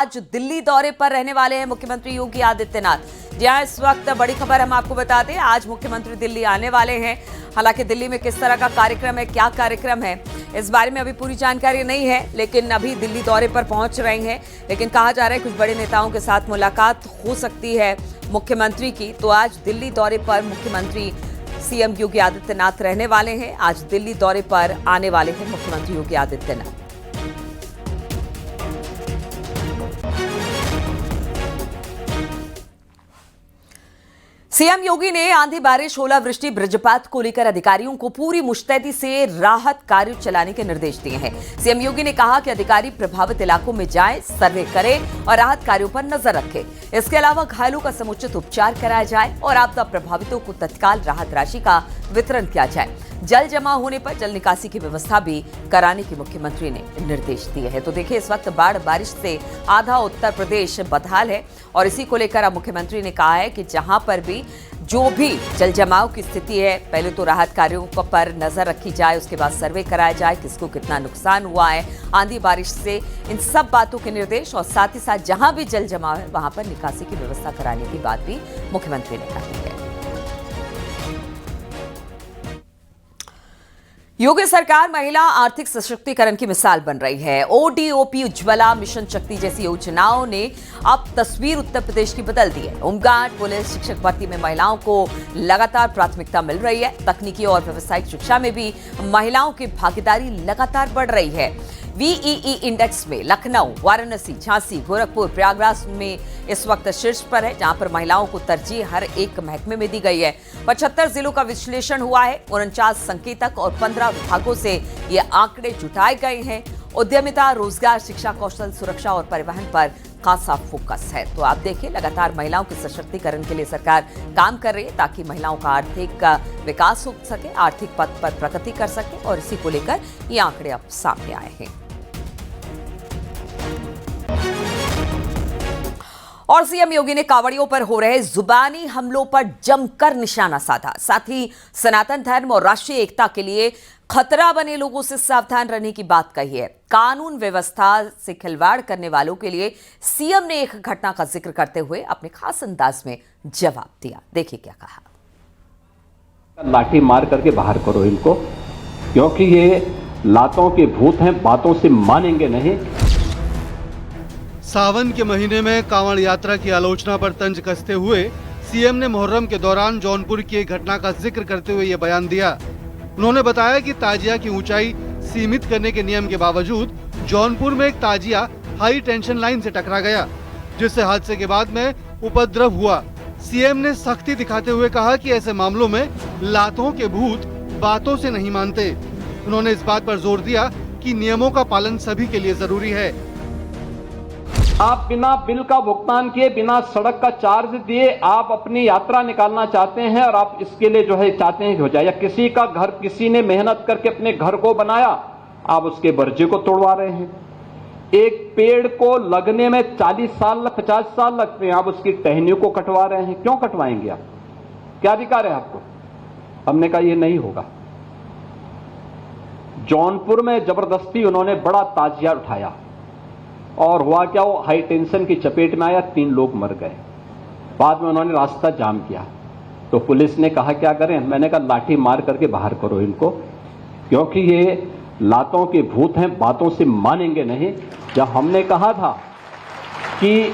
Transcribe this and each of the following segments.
आज दिल्ली दौरे पर रहने वाले हैं मुख्यमंत्री योगी आदित्यनाथ। जी हां, इस वक्त बड़ी खबर हम आपको बता दें, आज मुख्यमंत्री दिल्ली आने वाले हैं। हालांकि दिल्ली में किस तरह का कार्यक्रम है, क्या कार्यक्रम है, इस बारे में अभी पूरी जानकारी नहीं है, लेकिन अभी दिल्ली दौरे पर पहुंच रहे हैं। लेकिन कहा जा रहा है कुछ बड़े नेताओं के साथ मुलाकात हो सकती है मुख्यमंत्री की। तो आज दिल्ली दौरे पर मुख्यमंत्री सीएम योगी आदित्यनाथ रहने वाले हैं। आज दिल्ली दौरे पर आने वाले हैं मुख्यमंत्री योगी आदित्यनाथ। सीएम योगी ने आंधी बारिश, ओलावृष्टि, वज्रपात को लेकर अधिकारियों को पूरी मुस्तैदी से राहत कार्य चलाने के निर्देश दिए हैं। सीएम योगी ने कहा कि अधिकारी प्रभावित इलाकों में जाएं, सर्वे करें और राहत कार्यों पर नजर रखें। इसके अलावा घायलों का समुचित उपचार कराया जाए और आपदा प्रभावितों को तत्काल राहत राशि का वितरण किया जाए। जल जमा होने पर जल निकासी की व्यवस्था भी कराने के मुख्यमंत्री ने निर्देश दिए हैं। तो देखिए, इस वक्त बाढ़ बारिश से आधा उत्तर प्रदेश बदहाल है और इसी को लेकर अब मुख्यमंत्री ने कहा है कि जहां पर भी जो भी जल जमाव की स्थिति है, पहले तो राहत कार्यों पर नजर रखी जाए, उसके बाद सर्वे कराया जाए, किसको कितना नुकसान हुआ है आंधी बारिश से, इन सब बातों के निर्देश और साथ ही साथ जहां भी जल जमाव है वहां पर निकासी की व्यवस्था कराने की बात भी मुख्यमंत्री ने कही है। योगी सरकार महिला आर्थिक सशक्तिकरण की मिसाल बन रही है। ओडीओपी, उज्ज्वला, मिशन शक्ति जैसी योजनाओं ने अब तस्वीर उत्तर प्रदेश की बदल दी है। होमगार्ड, पुलिस, शिक्षक भर्ती में महिलाओं को लगातार प्राथमिकता मिल रही है। तकनीकी और व्यावसायिक शिक्षा में भी महिलाओं की भागीदारी लगातार बढ़ रही है। वीईई इंडेक्स में लखनऊ, वाराणसी, झांसी, गोरखपुर, प्रयागराज में इस वक्त शीर्ष पर है, जहां पर महिलाओं को तरजीह हर एक महकमे में दी गई है। 75 जिलों का विश्लेषण हुआ है। 49 संकेतक और 15 विभागों से ये आंकड़े जुटाए गए हैं। उद्यमिता, रोजगार, शिक्षा, कौशल, सुरक्षा और परिवहन पर खासा फोकस है। तो आप देखिए, लगातार महिलाओं के सशक्तिकरण के लिए सरकार काम कर रही है ताकि महिलाओं का आर्थिक विकास हो सके, आर्थिक पथ पर प्रगति कर सके, और इसी को लेकर ये आंकड़े अब सामने आए हैं। और सीएम योगी ने कांवड़ियों पर हो रहे जुबानी हमलों पर जमकर निशाना साधा। साथ ही सनातन धर्म और राष्ट्रीय एकता के लिए खतरा बने लोगों से सावधान रहने की बात कही है। कानून व्यवस्था से खिलवाड़ करने वालों के लिए सीएम ने एक घटना का जिक्र करते हुए अपने खास अंदाज में जवाब दिया। देखिए क्या कहा। लाठी मार करके बाहर करो इनको, क्योंकि ये लातों के भूत हैं, बातों से मानेंगे नहीं। सावन के महीने में कांवड़ यात्रा की आलोचना पर तंज कसते हुए सीएम ने मुहर्रम के दौरान जौनपुर की एक घटना का जिक्र करते हुए ये बयान दिया। उन्होंने बताया कि ताजिया की ऊंचाई सीमित करने के नियम के बावजूद जौनपुर में एक ताजिया हाई टेंशन लाइन से टकरा गया, जिससे हादसे के बाद में उपद्रव हुआ। सीएम ने सख्ती दिखाते हुए कहा कि ऐसे मामलों में लातों के भूत बातों से नहीं मानते। उन्होंने इस बात पर जोर दिया कि नियमों का पालन सभी के लिए जरूरी है। आप बिना बिल का भुगतान किए, बिना सड़क का चार्ज दिए आप अपनी यात्रा निकालना चाहते हैं और आप इसके लिए जो है चाहते हैं कि हो जाए, या किसी का घर किसी ने मेहनत करके अपने घर को बनाया, आप उसके बर्जे को तोड़वा रहे हैं। एक पेड़ को लगने में 40 साल 50 साल लगते हैं, आप उसकी टहनियों को कटवा रहे हैं। क्यों कटवाएंगे आप? क्या अधिकार है आपको? हमने कहा यह नहीं होगा। जौनपुर में जबरदस्ती उन्होंने बड़ा ताजिया उठाया और हुआ क्या, वो हाई टेंशन की चपेट में आया, 3 लोग मर गए। बाद में उन्होंने रास्ता जाम किया तो पुलिस ने कहा क्या करें? मैंने कहा लाठी मार करके बाहर करो इनको, क्योंकि ये लातों के भूत हैं, बातों से मानेंगे नहीं। जब हमने कहा था कि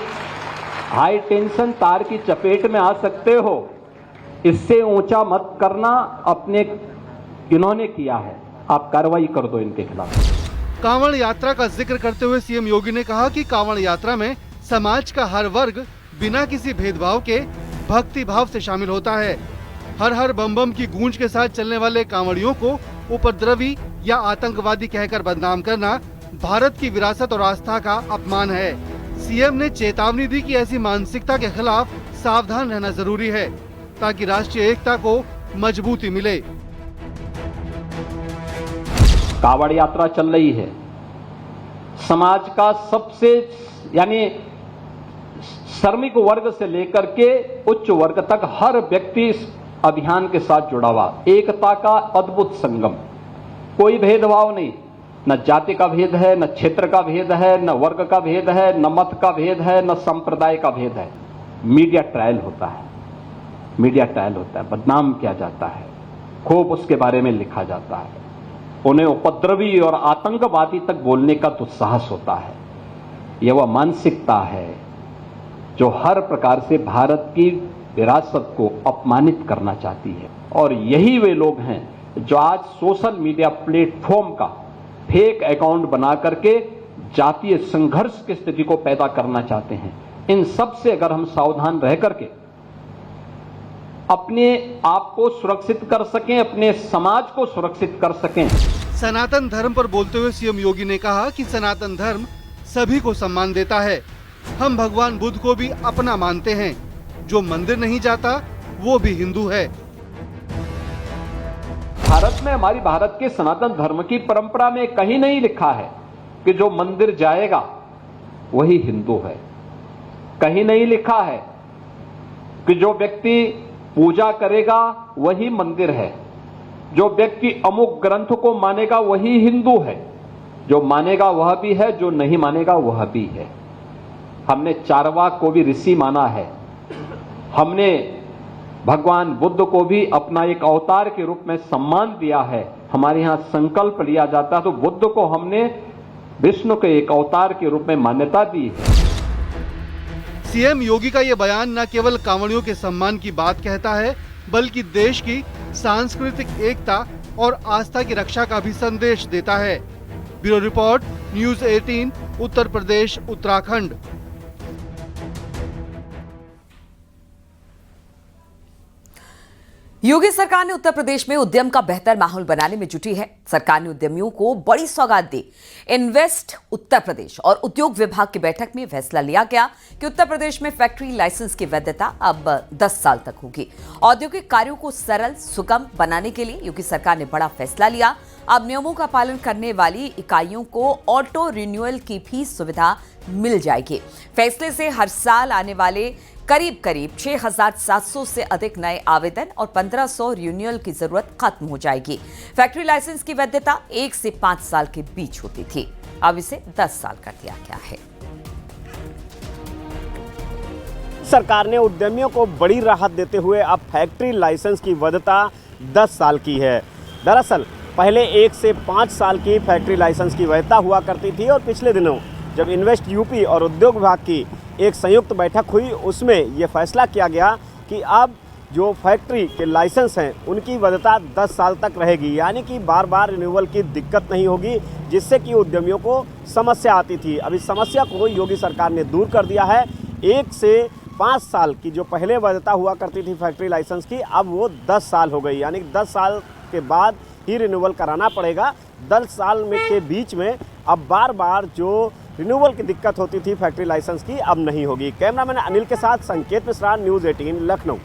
हाई टेंशन तार की चपेट में आ सकते हो, इससे ऊंचा मत करना, अपने इन्होंने किया है, आप कार्रवाई कर दो इनके खिलाफ। कांवड़ यात्रा का जिक्र करते हुए सीएम योगी ने कहा कि कांवड़ यात्रा में समाज का हर वर्ग बिना किसी भेदभाव के भक्ति भाव से शामिल होता है। हर हर बम बम की गूंज के साथ चलने वाले कांवड़ियों को उपद्रवी या आतंकवादी कहकर बदनाम करना भारत की विरासत और आस्था का अपमान है। सीएम ने चेतावनी दी कि ऐसी मानसिकता के खिलाफ सावधान रहना जरूरी है ताकि राष्ट्रीय एकता को मजबूती मिले। कांवड़ यात्रा चल रही है, समाज का सबसे यानी श्रमिक वर्ग से लेकर के उच्च वर्ग तक हर व्यक्ति इस अभियान के साथ जुड़ा हुआ। एकता का अद्भुत संगम, कोई भेदभाव नहीं, न जाति का भेद है, न क्षेत्र का भेद है, न वर्ग का भेद है, न मत का भेद है, न संप्रदाय का भेद है। मीडिया ट्रायल होता है, मीडिया ट्रायल होता है, बदनाम किया जाता है, खूब उसके बारे में लिखा जाता है, उन्हें उपद्रवी और आतंकवादी तक बोलने का दुस्साहस होता है। यह वह मानसिकता है जो हर प्रकार से भारत की विरासत को अपमानित करना चाहती है। और यही वे लोग हैं जो आज सोशल मीडिया प्लेटफॉर्म का फेक अकाउंट बना करके जातीय संघर्ष की स्थिति को पैदा करना चाहते हैं। इन सब से अगर हम सावधान रह करके अपने आप को सुरक्षित कर सकें, अपने समाज को सुरक्षित कर सकें। सनातन धर्म पर बोलते हुए सीएम योगी ने कहा कि सनातन धर्म सभी को सम्मान देता है। हम भगवान बुद्ध को भी अपना मानते हैं। जो मंदिर नहीं जाता वो भी हिंदू है। भारत में, हमारी भारत के सनातन धर्म की परंपरा में कहीं नहीं लिखा है कि जो मंदिर जाएगा वही हिंदू है। कहीं नहीं लिखा है कि जो व्यक्ति पूजा करेगा वही मंदिर है। जो व्यक्ति अमुक ग्रंथ को मानेगा वही हिंदू है। जो मानेगा वह भी है, जो नहीं मानेगा वह भी है। हमने चारवाक को भी ऋषि माना है। हमने भगवान बुद्ध को भी अपना एक अवतार के रूप में सम्मान दिया है। हमारे यहाँ संकल्प लिया जाता है तो बुद्ध को हमने विष्णु के एक अवतार के रूप में मान्यता दी है। सीएम योगी का ये बयान न केवल कांवड़ियों के सम्मान की बात कहता है, बल्कि देश की सांस्कृतिक एकता और आस्था की रक्षा का भी संदेश देता है। Bureau report, news 18, Uttar Pradesh, Uttarakhand. योगी सरकार ने उत्तर प्रदेश में उद्यम का बेहतर माहौल बनाने में जुटी है। सरकार ने उद्यमियों को बड़ी सौगात दी। इन्वेस्ट उत्तर प्रदेश और उद्योग विभाग की बैठक में फैसला लिया गया कि उत्तर प्रदेश में फैक्ट्री लाइसेंस की वैधता अब 10 साल तक होगी। औद्योगिक कार्यों को सरल सुगम बनाने के लिए योगी सरकार ने बड़ा फैसला लिया। अब नियमों का पालन करने वाली इकाइयों को ऑटो रिन्यूअल की भी सुविधा मिल जाएगी। फैसले से हर साल आने वाले करीब 6,700 से अधिक नए आवेदन और 1,500 रिन्यूअल की जरूरत खत्म हो जाएगी। फैक्ट्री लाइसेंस की वैधता 1 से 5 साल के बीच होती थी, अब इसे 10 साल कर दिया गया है। सरकार ने उद्यमियों को बड़ी राहत देते हुए अब फैक्ट्री लाइसेंस की वैधता 10 साल की है। दरअसल पहले 1 से 5 साल की फैक्ट्री लाइसेंस की वैधता हुआ करती थी और पिछले दिनों जब इन्वेस्ट यूपी और उद्योग विभाग की एक संयुक्त बैठक हुई उसमें यह फैसला किया गया कि अब जो फैक्ट्री के लाइसेंस हैं उनकी वैधता 10 साल तक रहेगी, यानी कि बार बार रिन्यूअल की दिक्कत नहीं होगी, जिससे कि उद्यमियों को समस्या आती थी। अब इस समस्या को योगी सरकार ने दूर कर दिया है। 1 से 5 साल की जो पहले वैधता हुआ करती थी फैक्ट्री लाइसेंस की, अब वो 10 साल हो गई, यानी कि 10 साल के बाद ही रिन्यूअल कराना पड़ेगा। 10 साल में के बीच में अब बार बार जो रिन्यूअल की दिक्कत होती थी फैक्ट्री लाइसेंस की, अब नहीं होगी। कैमरामैन अनिल के साथ संकेत मिश्रा, न्यूज़ 18, लखनऊ।